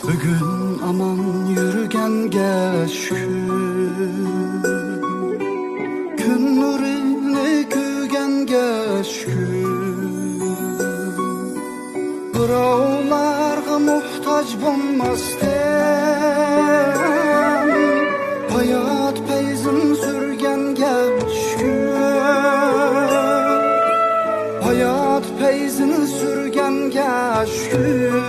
Bugün aman yürgenge şükür, gün nurini gügenge şükür. Birovlarga muhtaç bolmasdan hayat peyzin sürgenge şükür. Hayat peyzini sürgenge şükür.